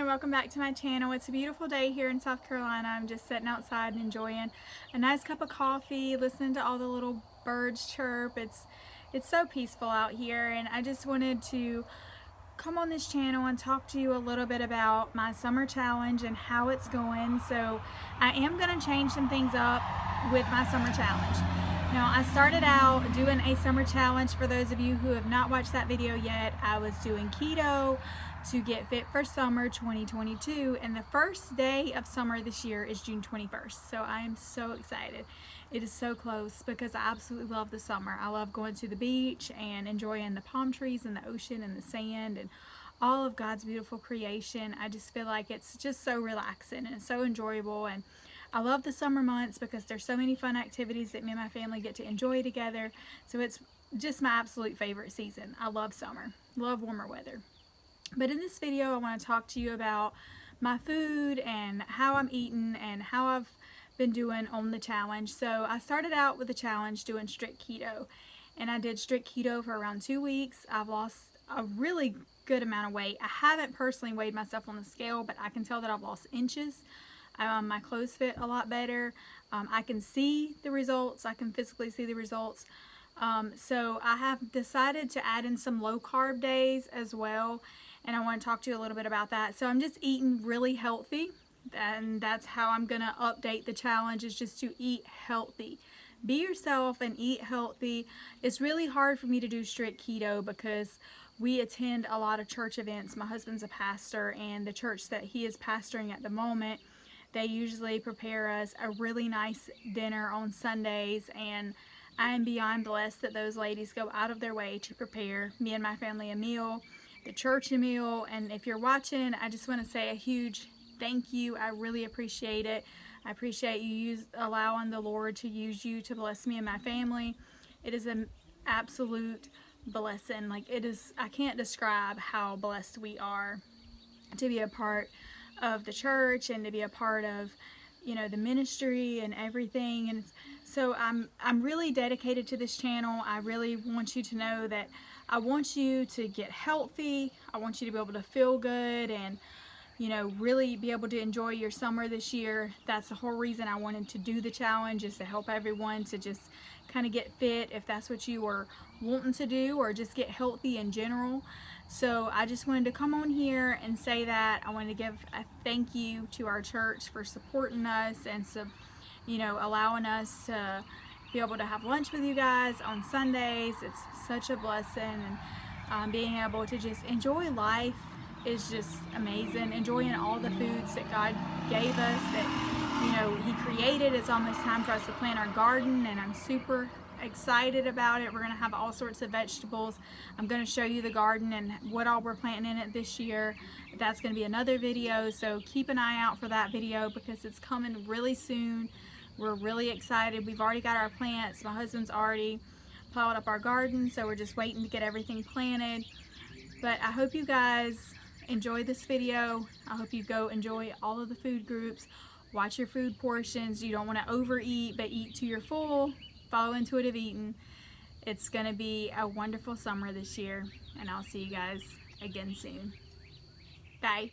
welcome back to my channel. It's a beautiful day here in South Carolina. I'm just sitting outside and enjoying a nice cup of coffee, listening to all the little birds chirp. It's so peaceful out here, and I just wanted to come on this channel and talk to you a little bit about my summer challenge and how it's going. So I am going to change some things up with my summer challenge. Now, I started out doing a summer challenge. For those of you who have not watched that video yet, I was doing keto to get fit for summer 2022, and the first day of summer this year is June 21st. So I am so excited. It is so close because I absolutely love the summer. I love going to the beach and enjoying the palm trees and the ocean and the sand and all of God's beautiful creation. I just feel like it's just so relaxing and so enjoyable, and I love the summer months because there's so many fun activities that me and my family get to enjoy together. So it's just my absolute favorite season. I love summer, love warmer weather. But in this video, I want to talk to you about my food and how I'm eating and how I've been doing on the challenge. So I started out with the challenge doing strict keto, and I did strict keto for around 2 weeks. I've lost a really good amount of weight. I haven't personally weighed myself on the scale, but I can tell that I've lost inches. My clothes fit a lot better. I can see the results. I can physically see the results. So I have decided to add in some low carb days as well, and I want to talk to you a little bit about that. So I'm just eating really healthy, and that's how I'm going to update the challenge, is just to eat healthy. Be yourself and eat healthy. It's really hard for me to do strict keto because we attend a lot of church events. My husband's a pastor, and the church that he is pastoring at the moment, they usually prepare us a really nice dinner on Sundays, and I am beyond blessed that those ladies go out of their way to prepare me and my family a meal, the church a meal. And if you're watching, I just want to say a huge thank you. I really appreciate it. I appreciate you allowing the Lord to use you to bless me and my family. It is an absolute blessing. Like, it is, I can't describe how blessed we are to be a part of the church and to be a part of, you know, the ministry and everything. And so I'm really dedicated to this channel. I really want you to know that I want you to get healthy. I want you to be able to feel good and, you know, really be able to enjoy your summer this year. That's the whole reason I wanted to do the challenge, is to help everyone to just kind of get fit if that's what you were wanting to do, or just get healthy in general. So I just wanted to come on here and say that. I wanted to give a thank you to our church for supporting us and, so, you know, allowing us to be able to have lunch with you guys on Sundays. It's such a blessing, and being able to just enjoy life is just amazing. Enjoying all the foods that God gave us, that, you know, He created. It's almost time for us to plant our garden, and I'm super excited about it. We're going to have all sorts of vegetables. I'm going to show you the garden and what all we're planting in it this year. That's going to be another video, so keep an eye out for that video because it's coming really soon. We're really excited. We've already got our plants. My husband's already plowed up our garden, so we're just waiting to get everything planted. But I hope you guys enjoy this video. I hope you go enjoy all of the food groups. Watch your food portions. You don't want to overeat, but eat to your full. Follow intuitive eating. It's going to be a wonderful summer this year, and I'll see you guys again soon. Bye.